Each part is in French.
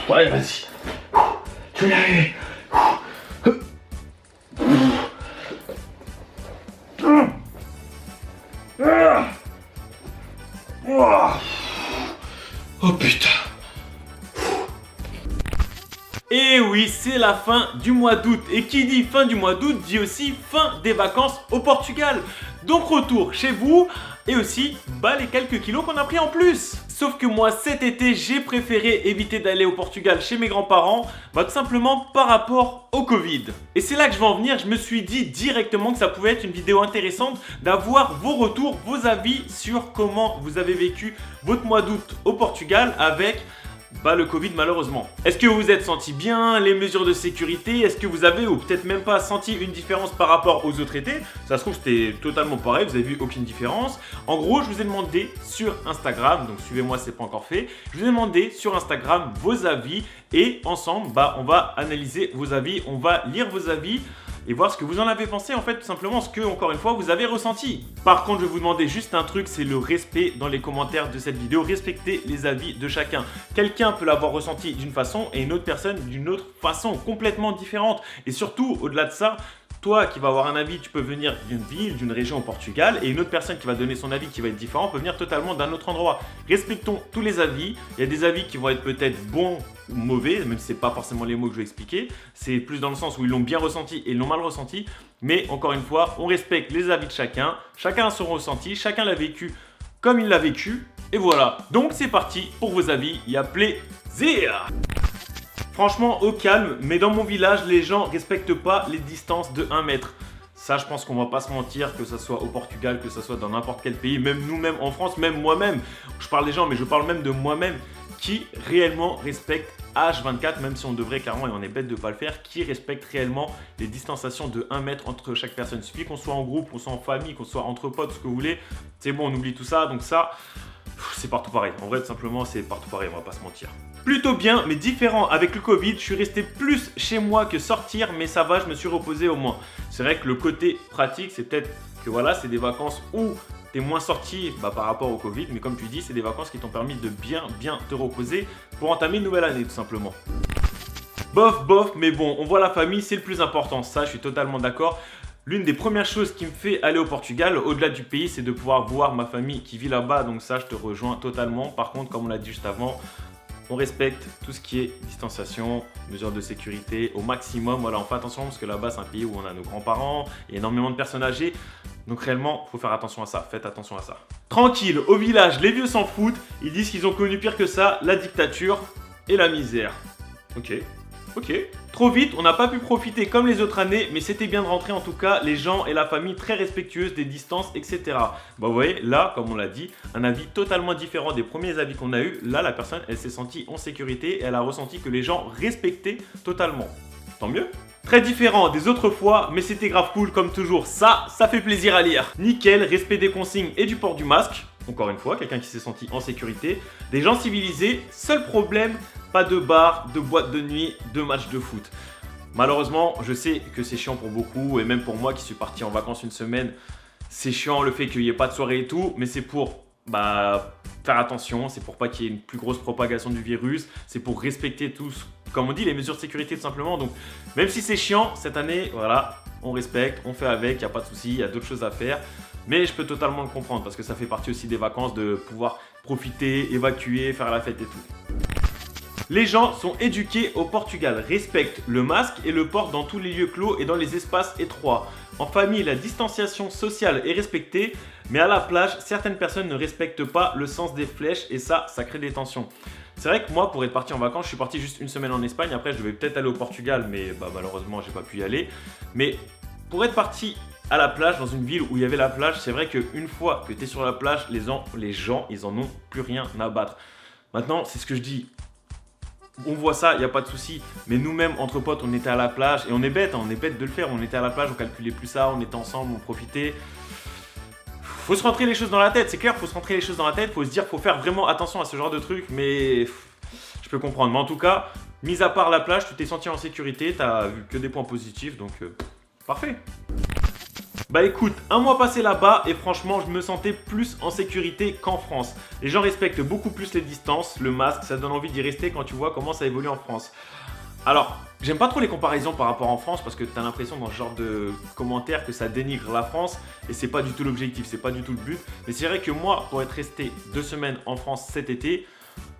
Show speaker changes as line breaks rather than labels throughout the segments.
Ouais, vas-y. Tu vas y arriver. Oh putain.
Et oui, c'est la fin du mois d'août. Et qui dit fin du mois d'août dit aussi fin des vacances au Portugal. Donc retour chez vous et aussi les quelques kilos qu'on a pris en plus. Sauf que moi cet été j'ai préféré éviter d'aller au Portugal chez mes grands-parents, tout simplement par rapport au Covid. Et c'est là que je vais en venir, je me suis dit directement que ça pouvait être une vidéo intéressante d'avoir vos retours, vos avis sur comment vous avez vécu votre mois d'août au Portugal avec le Covid malheureusement. Est-ce que vous vous êtes senti bien, les mesures de sécurité? Est-ce que vous avez ou peut-être même pas senti une différence par rapport aux autres étés? Ça se trouve c'était totalement pareil, vous avez vu aucune différence. En gros, je vous ai demandé sur Instagram, donc suivez-moi, c'est pas encore fait. Je vous ai demandé sur Instagram vos avis et ensemble, on va analyser vos avis, on va lire vos avis et voir ce que vous en avez pensé, en fait, tout simplement ce que, encore une fois, vous avez ressenti. Par contre, je vais vous demander juste un truc, c'est le respect dans les commentaires de cette vidéo. Respectez les avis de chacun. Quelqu'un peut l'avoir ressenti d'une façon et une autre personne d'une autre façon, complètement différente. Et surtout, au-delà de ça, toi qui vas avoir un avis, tu peux venir d'une ville, d'une région au Portugal et une autre personne qui va donner son avis qui va être différent peut venir totalement d'un autre endroit. Respectons tous les avis. Il y a des avis qui vont être peut-être bons ou mauvais, même si ce n'est pas forcément les mots que je vais expliquer. C'est plus dans le sens où ils l'ont bien ressenti et ils l'ont mal ressenti. Mais encore une fois, on respecte les avis de chacun. Chacun a son ressenti, chacun l'a vécu comme il l'a vécu. Et voilà. Donc c'est parti pour vos avis. Il y a plaisir. Franchement, au calme, mais dans mon village, les gens respectent pas les distances de 1 mètre. Ça, je pense qu'on va pas se mentir, que ce soit au Portugal, que ce soit dans n'importe quel pays, même nous-mêmes en France, même moi-même. Je parle des gens, mais je parle même de moi-même, qui réellement respecte H24, même si on devrait carrément, et on est bête de ne pas le faire, qui respecte réellement les distanciations de 1 mètre entre chaque personne. Il suffit qu'on soit en groupe, qu'on soit en famille, qu'on soit entre potes, ce que vous voulez. C'est bon, on oublie tout ça, donc ça, c'est partout pareil. En vrai, tout simplement, c'est partout pareil, on va pas se mentir. Plutôt bien, mais différent avec le Covid, je suis resté plus chez moi que sortir, mais ça va, je me suis reposé au moins. C'est vrai que le côté pratique, c'est peut-être que voilà, c'est des vacances où tu es moins sorti par rapport au Covid, mais comme tu dis, c'est des vacances qui t'ont permis de bien te reposer pour entamer une nouvelle année tout simplement. Bof, mais bon, on voit la famille, c'est le plus important, ça je suis totalement d'accord. L'une des premières choses qui me fait aller au Portugal, au-delà du pays, c'est de pouvoir voir ma famille qui vit là-bas, donc ça je te rejoins totalement. Par contre, comme on l'a dit juste avant, on respecte tout ce qui est distanciation, mesures de sécurité au maximum. Voilà, on fait attention parce que là-bas, c'est un pays où on a nos grands-parents, il y a énormément de personnes âgées. Donc réellement, il faut faire attention à ça, faites attention à ça. Tranquille, au village, les vieux s'en foutent. Ils disent qu'ils ont connu pire que ça, la dictature et la misère. Ok. Trop vite, on n'a pas pu profiter comme les autres années, mais c'était bien de rentrer en tout cas, les gens et la famille très respectueuses des distances, etc. Vous voyez, là, comme on l'a dit, un avis totalement différent des premiers avis qu'on a eu. Là, la personne, elle s'est sentie en sécurité et elle a ressenti que les gens respectaient totalement. Tant mieux. Très différent des autres fois, mais c'était grave cool comme toujours. Ça fait plaisir à lire. Nickel, respect des consignes et du port du masque. Encore une fois, quelqu'un qui s'est senti en sécurité. Des gens civilisés. Seul problème, pas de bar, de boîte de nuit, de match de foot. Malheureusement, je sais que c'est chiant pour beaucoup et même pour moi qui suis parti en vacances une semaine. C'est chiant le fait qu'il n'y ait pas de soirée et tout, mais c'est pour faire attention, c'est pour pas qu'il y ait une plus grosse propagation du virus, c'est pour respecter tous, comme on dit, les mesures de sécurité tout simplement. Donc même si c'est chiant, cette année, voilà, on respecte, on fait avec, il n'y a pas de souci, il y a d'autres choses à faire. Mais je peux totalement le comprendre parce que ça fait partie aussi des vacances de pouvoir profiter, évacuer, faire la fête et tout. Les gens sont éduqués au Portugal, respectent le masque et le portent dans tous les lieux clos et dans les espaces étroits. En famille, la distanciation sociale est respectée, mais à la plage, certaines personnes ne respectent pas le sens des flèches et ça crée des tensions. C'est vrai que moi, pour être parti en vacances, je suis parti juste une semaine en Espagne. Après, je devais peut-être aller au Portugal, mais malheureusement, j'ai pas pu y aller. Mais pour être parti à la plage, dans une ville où il y avait la plage, c'est vrai qu'une fois que tu es sur la plage, les gens, ils en ont plus rien à battre. Maintenant, c'est ce que je dis. On voit ça, il n'y a pas de souci. Mais nous-mêmes, entre potes, on était à la plage et on est bête de le faire. On était à la plage, on calculait plus ça, on était ensemble, on profitait. Faut se rentrer les choses dans la tête, c'est clair, faut se rentrer les choses dans la tête, faut se dire, faut faire vraiment attention à ce genre de trucs, mais je peux comprendre. Mais en tout cas, mis à part la plage, tu t'es senti en sécurité, t'as vu que des points positifs, donc parfait. Bah écoute, un mois passé là-bas et franchement je me sentais plus en sécurité qu'en France. Les gens respectent beaucoup plus les distances, le masque, ça donne envie d'y rester quand tu vois comment ça évolue en France. Alors, j'aime pas trop les comparaisons par rapport en France parce que t'as l'impression dans ce genre de commentaires que ça dénigre la France et c'est pas du tout l'objectif, c'est pas du tout le but. Mais c'est vrai que moi, pour être resté 2 semaines en France cet été,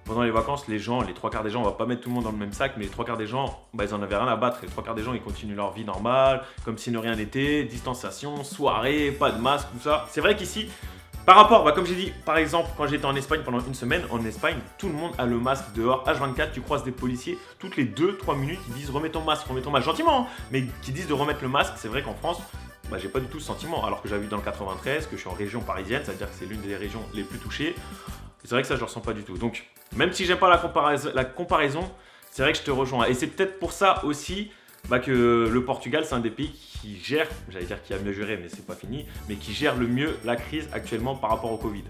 pendant les vacances, les 3/4 des gens, on va pas mettre tout le monde dans le même sac, mais les 3/4 des gens, bah, ils en avaient rien à battre. Les 3/4 des gens, ils continuent leur vie normale, comme si ne rien n'était, distanciation, soirée, pas de masque, tout ça. C'est vrai qu'ici, par rapport, bah, comme j'ai dit, par exemple, quand j'étais en Espagne pendant une semaine, en Espagne, tout le monde a le masque dehors, H24, tu croises des policiers, toutes les 2-3 minutes, ils disent remets ton masque, gentiment, hein, mais qui disent de remettre le masque. C'est vrai qu'en France, bah, j'ai pas du tout ce sentiment, alors que j'habite dans le 93, que je suis en région parisienne, c'est-à-dire que c'est l'une des régions les plus touchées. C'est vrai que ça, je le ressens pas du tout. Donc, même si j'aime pas la comparaison, c'est vrai que je te rejoins. Et c'est peut-être pour ça aussi bah, que le Portugal, c'est un des pays qui gère, j'allais dire qui a mieux géré, mais c'est pas fini, mais qui gère le mieux la crise actuellement par rapport au Covid.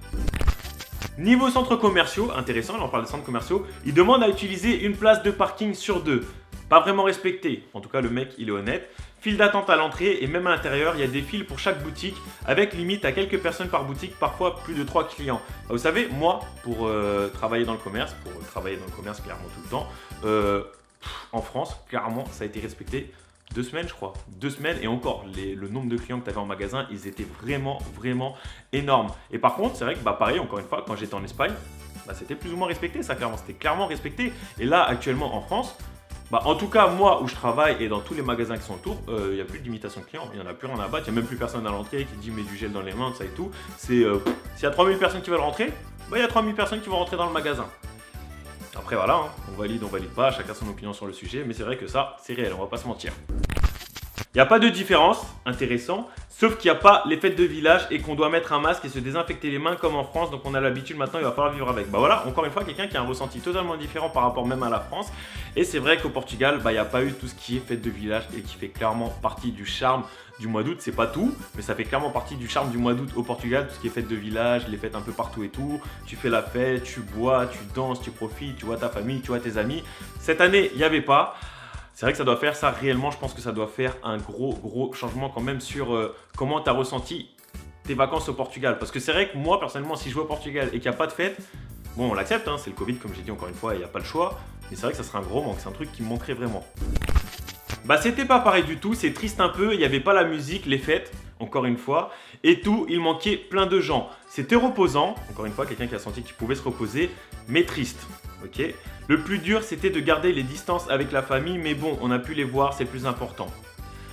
Niveau centres commerciaux, intéressant, là on parle de centres commerciaux, il demande à utiliser une place de parking sur 2. Pas vraiment respecté, en tout cas le mec il est honnête. File d'attente à l'entrée et même à l'intérieur, il y a des files pour chaque boutique avec limite à quelques personnes par boutique, parfois plus de 3 clients. Vous savez, moi, pour travailler dans le commerce, clairement tout le temps, en France, clairement, ça a été respecté 2 semaines, je crois. 2 semaines et encore, le nombre de clients que tu avais en magasin, ils étaient vraiment énormes. Et par contre, c'est vrai que, bah, pareil, encore une fois, quand j'étais en Espagne, bah, c'était plus ou moins respecté, ça, clairement. C'était clairement respecté. Et là, actuellement, en France, bah, en tout cas, moi où je travaille et dans tous les magasins qui sont autour, il n'y a plus d'imitation de clients, il n'y en a plus rien à battre, il n'y a même plus personne à l'entrée qui dit mets du gel dans les mains, ça et tout. S'il y a 3000 personnes qui veulent rentrer, bah, il y a 3000 personnes qui vont rentrer dans le magasin. Après voilà, hein, on valide pas, chacun son opinion sur le sujet, mais c'est vrai que ça, c'est réel, on va pas se mentir. Il n'y a pas de différence, intéressant, sauf qu'il n'y a pas les fêtes de village et qu'on doit mettre un masque et se désinfecter les mains comme en France, donc on a l'habitude maintenant, il va falloir vivre avec. Bah voilà, encore une fois, quelqu'un qui a un ressenti totalement différent par rapport même à la France. Et c'est vrai qu'au Portugal, bah, il n'y a pas eu tout ce qui est fête de village et qui fait clairement partie du charme du mois d'août. C'est pas tout, mais ça fait clairement partie du charme du mois d'août au Portugal, tout ce qui est fête de village, les fêtes un peu partout et tout. Tu fais la fête, tu bois, tu danses, tu profites, tu vois ta famille, tu vois tes amis. Cette année, il n'y avait pas. C'est vrai que ça doit faire ça réellement, je pense que ça doit faire un gros changement quand même sur comment tu as ressenti tes vacances au Portugal. Parce que c'est vrai que moi personnellement, si je vais au Portugal et qu'il n'y a pas de fête, bon on l'accepte, hein, c'est le Covid comme j'ai dit encore une fois, il n'y a pas le choix. Mais c'est vrai que ça serait un gros manque, c'est un truc qui me manquerait vraiment. Bah c'était pas pareil du tout, c'est triste un peu, il n'y avait pas la musique, les fêtes, encore une fois, et tout, il manquait plein de gens. C'était reposant, encore une fois, quelqu'un qui a senti qu'il pouvait se reposer, mais triste, ok. Le plus dur, c'était de garder les distances avec la famille, mais bon, on a pu les voir, c'est le plus important.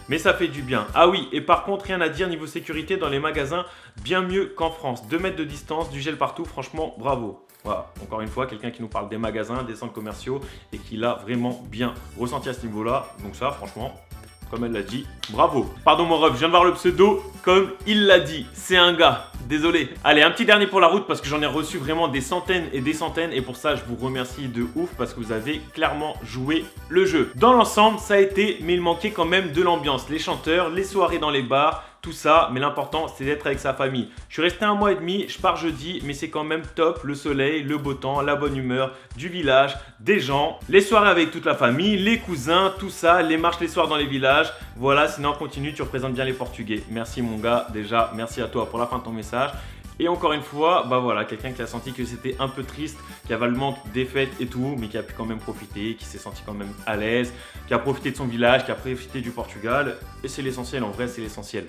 Mais ça fait du bien. Ah oui, et par contre, rien à dire niveau sécurité dans les magasins, bien mieux qu'en France. 2 mètres de distance, du gel partout, franchement, bravo. Voilà, encore une fois, quelqu'un qui nous parle des magasins, des centres commerciaux et qui l'a vraiment bien ressenti à ce niveau-là. Donc ça, franchement, comme elle l'a dit, bravo. Pardon mon ref, je viens de voir le pseudo, comme il l'a dit, c'est un gars, désolé. Allez, un petit dernier pour la route parce que j'en ai reçu vraiment des centaines et pour ça je vous remercie de ouf parce que vous avez clairement joué le jeu. Dans l'ensemble, ça a été, mais il manquait quand même de l'ambiance, les chanteurs, les soirées dans les bars, tout ça, mais l'important c'est d'être avec sa famille. Je suis resté 1 mois et demi, je pars jeudi, mais c'est quand même top, le soleil, le beau temps, la bonne humeur, du village, des gens, les soirées avec toute la famille, les cousins, tout ça, les marches les soirs dans les villages. Voilà, sinon continue, tu représentes bien les Portugais. Merci mon gars, déjà, merci à toi pour la fin de ton message. Et encore une fois, bah voilà, quelqu'un qui a senti que c'était un peu triste, qui avait le manque des fêtes et tout, mais qui a pu quand même profiter, qui s'est senti quand même à l'aise, qui a profité de son village, qui a profité du Portugal. Et c'est l'essentiel, en vrai, c'est l'essentiel.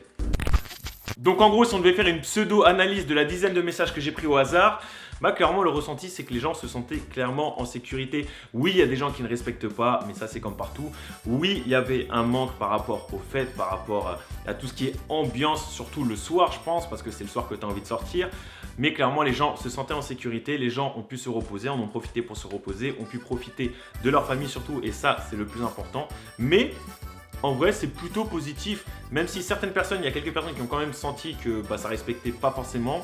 Donc en gros, si on devait faire une pseudo-analyse de la dizaine de messages que j'ai pris au hasard, bah clairement le ressenti c'est que les gens se sentaient clairement en sécurité. Oui, il y a des gens qui ne respectent pas, mais ça c'est comme partout. Oui, il y avait un manque par rapport aux fêtes, par rapport à tout ce qui est ambiance, surtout le soir je pense, parce que c'est le soir que tu as envie de sortir. Mais clairement les gens se sentaient en sécurité, les gens ont pu se reposer, en ont profité pour se reposer, ont pu profiter de leur famille surtout, et ça c'est le plus important. Mais en vrai, c'est plutôt positif, même si certaines personnes, il y a quelques personnes qui ont quand même senti que bah, ça respectait pas forcément.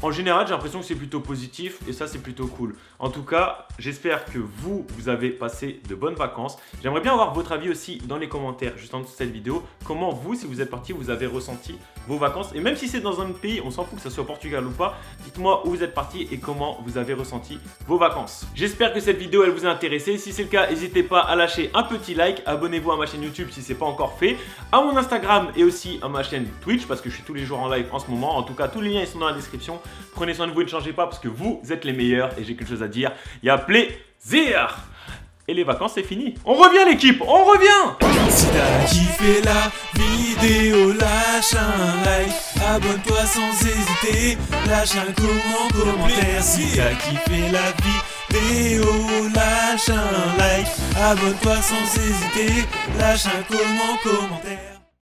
En général, j'ai l'impression que c'est plutôt positif et ça, c'est plutôt cool. En tout cas, j'espère que vous avez passé de bonnes vacances. J'aimerais bien avoir votre avis aussi dans les commentaires juste en dessous de cette vidéo. Comment vous, si vous êtes parti, vous avez ressenti vos vacances. Et même si c'est dans un autre pays, on s'en fout que ça soit Portugal ou pas, dites-moi où vous êtes parti et comment vous avez ressenti vos vacances. J'espère que cette vidéo, elle vous a intéressé. Si c'est le cas, n'hésitez pas à lâcher un petit like. Abonnez-vous à ma chaîne YouTube si ce n'est pas encore fait. À mon Instagram et aussi à ma chaîne Twitch parce que je suis tous les jours en live en ce moment. En tout cas, tous les liens ils sont dans la description. Prenez soin de vous et ne changez pas parce que vous êtes les meilleurs et j'ai quelque chose à dire. Il y a plaisir. Et les vacances c'est fini. On revient l'équipe, on revient.
Si t'as kiffé la vidéo, lâche un like. Abonne-toi sans hésiter, lâche un commentaire. Si t'as kiffé la vidéo, lâche un like. Abonne-toi sans hésiter, lâche un commentaire.